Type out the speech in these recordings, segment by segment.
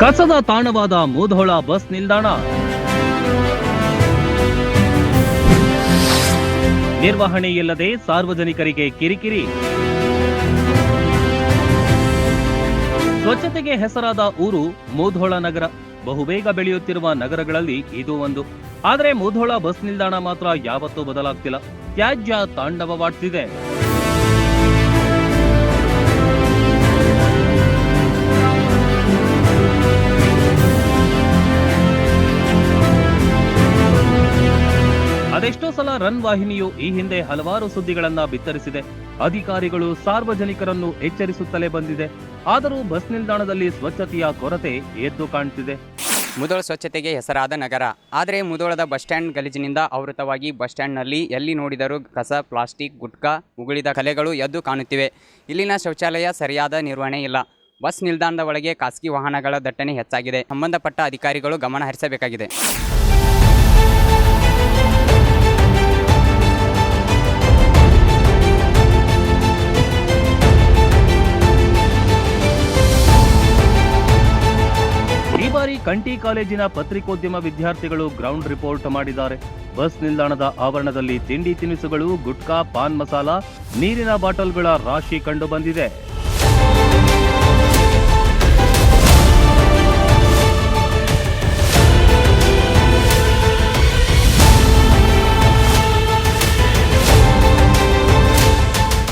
ಕಸದ ತಾಣವಾದ ಮುಧೋಳ ಬಸ್ ನಿಲ್ದಾಣ ನಿರ್ವಹಣೆ ಇಲ್ಲದೆ ಸಾರ್ವಜನಿಕರಿಗೆ ಕಿರಿಕಿರಿ. ಸ್ವಚ್ಛತೆಗೆ ಹೆಸರಾದ ಊರು ಮುಧೋಳ ನಗರ. ಬಹುಬೇಗ ಬೆಳೆಯುತ್ತಿರುವ ನಗರಗಳಲ್ಲಿ ಇದು ಒಂದು. ಆದರೆ ಮುಧೋಳ ಬಸ್ ನಿಲ್ದಾಣ ಮಾತ್ರ ಯಾವತ್ತೂ ಬದಲಾಗ್ತಿಲ್ಲ. ತ್ಯಾಜ್ಯ ತಾಂಡವವಾಡ್ತಿದೆ. ಅದೆಷ್ಟೋ ಸಲ ರನ್ ವಾಹಿನಿಯು ಈ ಹಿಂದೆ ಹಲವಾರು ಸುದ್ದಿಗಳನ್ನ ಬಿತ್ತರಿಸಿದೆ. ಅಧಿಕಾರಿಗಳು ಸಾರ್ವಜನಿಕರನ್ನು ಎಚ್ಚರಿಸುತ್ತಲೇ ಬಂದಿದೆ. ಆದರೂ ಬಸ್ ನಿಲ್ದಾಣದಲ್ಲಿ ಸ್ವಚ್ಛತೆಯ ಕೊರತೆ ಎದ್ದು ಕಾಣುತ್ತಿದೆ. ಮುಧೋಳ ಸ್ವಚ್ಛತೆಗೆ ಹೆಸರಾದ ನಗರ. ಆದರೆ ಮುಧೋಳದ ಬಸ್ ಸ್ಟ್ಯಾಂಡ್ ಗಲೀಜಿನಿಂದ ಆವೃತವಾಗಿ ಬಸ್ ಸ್ಟ್ಯಾಂಡ್ನಲ್ಲಿ ಎಲ್ಲಿ ನೋಡಿದರೂ ಕಸ, ಪ್ಲಾಸ್ಟಿಕ್, ಗುಟ್ಕಾ, ಉಗುಳಿದ ಕಲೆಗಳು ಎದ್ದು ಕಾಣುತ್ತಿವೆ. ಇಲ್ಲಿನ ಶೌಚಾಲಯ ಸರಿಯಾದ ನಿರ್ವಹಣೆ ಇಲ್ಲ. ಬಸ್ ನಿಲ್ದಾಣದ ಒಳಗೆ ಖಾಸಗಿ ವಾಹನಗಳ ದಟ್ಟಣೆ ಹೆಚ್ಚಾಗಿದೆ. ಸಂಬಂಧಪಟ್ಟ ಅಧಿಕಾರಿಗಳು ಗಮನ ಹರಿಸಬೇಕಾಗಿದೆ. ಈ ಬಾರಿ ಕಂಠಿ ಕಾಲೇಜಿನ ಪತ್ರಿಕೋದ್ಯಮ ವಿದ್ಯಾರ್ಥಿಗಳು ಗ್ರೌಂಡ್ ರಿಪೋರ್ಟ್ ಮಾಡಿದ್ದಾರೆ. ಬಸ್ ನಿಲ್ದಾಣದ ಆವರಣದಲ್ಲಿ ತಿಂಡಿ ತಿನಿಸುಗಳು, ಗುಟ್ಕಾ, ಪಾನ್ ಮಸಾಲ, ನೀರಿನ ಬಾಟಲ್ಗಳ ರಾಶಿ ಕಂಡು ಬಂದಿದೆ.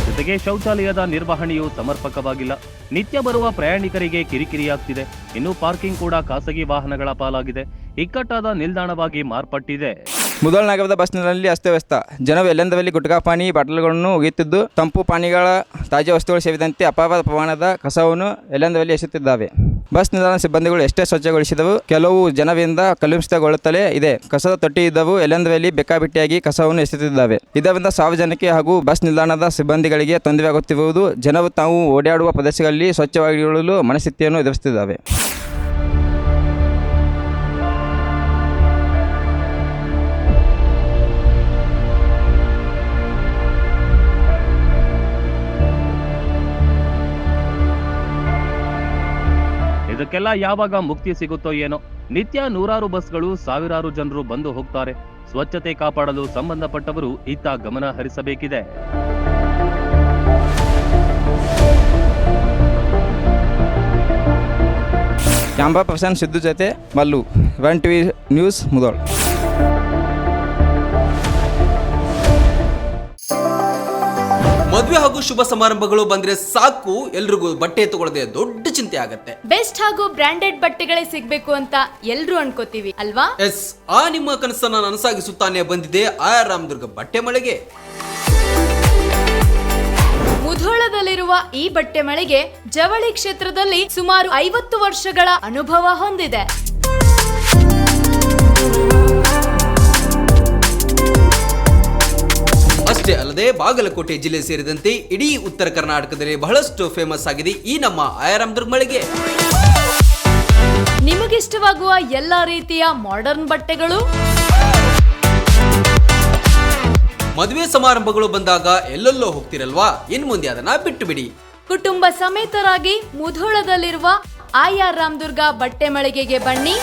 ಜೊತೆಗೆ ಶೌಚಾಲಯದ ನಿರ್ವಹಣೆಯು ಸಮರ್ಪಕವಾಗಿಲ್ಲ. ನಿತ್ಯ ಬರುವ ಪ್ರಯಾಣಿಕರಿಗೆ ಕಿರಿಕಿರಿಯಾಗ್ತಿದೆ. ಇನ್ನು ಪಾರ್ಕಿಂಗ್ ಕೂಡ ಖಾಸಗಿ ವಾಹನಗಳ ಪಾಲಾಗಿದೆ. ಇಕ್ಕಟ್ಟಾದ ನಿಲ್ದಾಣವಾಗಿ ಮಾರ್ಪಟ್ಟಿದೆ. ಮುಧೋಳ ನಗರದ ಬಸ್ ನಿಲ್ದಾಣದಲ್ಲಿ ಅಸ್ತವ್ಯಸ್ತ. ಜನರು ಎಲ್ಲೆಂದರಲ್ಲಿ ಗುಟ್ಕಾ ಪಾನಿ ಬಾಟಲ್ಗಳನ್ನು ಒಗೆಯುತ್ತಿದ್ದು, ತಂಪು ಪಾನೀಯಗಳ ತಾಜಾ ವಸ್ತುಗಳು ಸೇರಿದಂತೆ ಅಪಾರ ಪ್ರಮಾಣದ ಕಸವನ್ನು ಎಲ್ಲೆಂದರಲ್ಲಿ ಎಸೆಯುತ್ತಿದ್ದಾವೆ. ಬಸ್ ನಿಲ್ದಾಣ ಸಿಬ್ಬಂದಿಗಳು ಎಷ್ಟೇ ಸ್ವಚ್ಛಗೊಳಿಸಿದವು, ಕೆಲವು ಜನರಿಂದ ಕಲುಷಿತಗೊಳ್ಳುತ್ತಲೇ ಇದೆ. ಕಸದ ತೊಟ್ಟಿ ಇದ್ದವು ಎಲ್ಲೆಂದರಲ್ಲಿ ಬೇಕಾಬಿಟ್ಟಿಯಾಗಿ ಕಸವನ್ನು ಎಸೆಯುತ್ತಿದ್ದಾವೆ. ಇದರಿಂದ ಸಾರ್ವಜನಿಕ ಹಾಗೂ ಬಸ್ ನಿಲ್ದಾಣದ ಸಿಬ್ಬಂದಿಗಳಿಗೆ ತೊಂದರೆಯಾಗುತ್ತಿರುವುದು. ಜನರು ತಾವು ಓಡಾಡುವ ಪ್ರದೇಶಗಳಲ್ಲಿ ಸ್ವಚ್ಛವಾಗಿರಲು ಮನಸ್ಥಿತಿಯನ್ನು ಎದುರಿಸುತ್ತಿದ್ದಾವೆ. ಇದಕ್ಕೆಲ್ಲ ಯಾವಾಗ ಮುಕ್ತಿ ಸಿಗುತ್ತೋ ಏನೋ. ನಿತ್ಯ ನೂರಾರು ಬಸ್ಗಳು, ಸಾವಿರಾರು ಜನರು ಬಂದು ಹೋಗ್ತಾರೆ. ಸ್ವಚ್ಛತೆ ಕಾಪಾಡಲು ಸಂಬಂಧಪಟ್ಟವರು ಇತ್ತ ಗಮನ ಹರಿಸಬೇಕಿದೆ. ಕ್ಯಾಮ್ರಾ ಪರ್ಸನ್ ಸಿದ್ದು ಜೊತೆ ಮಲ್ಲು, 1 TV ನ್ಯೂಸ್ ಮುಧೋಳ. ಮದುವೆ ಹಾಗೂ ಶುಭ ಸಮಾರಂಭಗಳು ಬಂದ್ರೆ ಸಾಕು, ಎಲ್ರಿಗೂ ಬಟ್ಟೆ ತಗೊಳ್ಳದೆ ದೊಡ್ಡ ಚಿಂತೆ ಆಗತ್ತೆ. ಬೆಸ್ಟ್ ಹಾಗೂ ಬ್ರಾಂಡೆಡ್ ಬಟ್ಟೆಗಳೇ ಸಿಗ್ಬೇಕು ಅಂತ ಎಲ್ರು ಅನ್ಕೋತೀವಿ ಅಲ್ವಾ? ಎಸ್, ಆ ನಿಮ್ಮ ಕನಸನ್ನ ನನಸಾಗಿಸುತ್ತಾನೆ ಬಂದಿದೆ ಆರ್ ರಾಮದುರ್ಗ ಬಟ್ಟೆ ಮಳೆಗೆ. ಮುಧೋಳದಲ್ಲಿರುವ ಈ ಬಟ್ಟೆ ಮಳಿಗೆ ಜವಳಿ ಕ್ಷೇತ್ರದಲ್ಲಿ ಸುಮಾರು 50 ವರ್ಷಗಳ ಅನುಭವ ಹೊಂದಿದೆ. ಅಷ್ಟೇ ಅಲ್ಲದೆ ಬಾಗಲಕೋಟೆ ಜಿಲ್ಲೆ ಸೇರಿದಂತೆ ಇಡೀ ಉತ್ತರ ಕರ್ನಾಟಕದಲ್ಲಿ ಬಹಳಷ್ಟು ಫೇಮಸ್ ಆಗಿದೆ ಈ ನಮ್ಮ ಆರ್ ರಾಮದುರ್ಗ ಮಳಿಗೆ. ನಿಮಗಿಷ್ಟವಾಗುವ ಎಲ್ಲಾ ರೀತಿಯ ಮಾಡರ್ನ್ ಬಟ್ಟೆಗಳು, ಮದುವೆ ಸಮಾರಂಭಗಳು ಬಂದಾಗ ಎಲ್ಲೆಲ್ಲೋ ಹೋಗ್ತಿರಲ್ವಾ, ಇನ್ ಮುಂದೆ ಅದನ್ನ ಬಿಟ್ಟು ಬಿಡಿ. ಕುಟುಂಬ ಸಮೇತರಾಗಿ ಮುಧೋಳದಲ್ಲಿರುವ ಆರ್ ರಾಮದುರ್ಗ ಬಟ್ಟೆ ಮಳಿಗೆಗೆ ಬನ್ನಿ.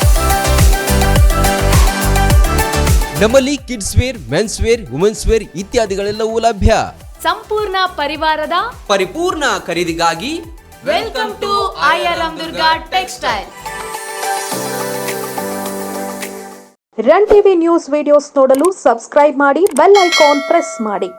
ನಮ್ಮಲ್ಲಿ kids wear, men's wear, women's wear ಇತ್ಯಾದಿಗಳೆಲ್ಲವೂ ಲಭ್ಯ. ಸಂಪೂರ್ಣ ಪರಿವಾರದ ಪರಿಪೂರ್ಣ ಖರೀದಿಗಾಗಿ welcome to R Ramadurga textile. Run TV news videos ನೋಡಲು ಸಬ್ಸ್ಕ್ರೈಬ್ ಮಾಡಿ, ಬೆಲ್ ಐಕಾನ್ ಪ್ರೆಸ್ ಮಾಡಿ.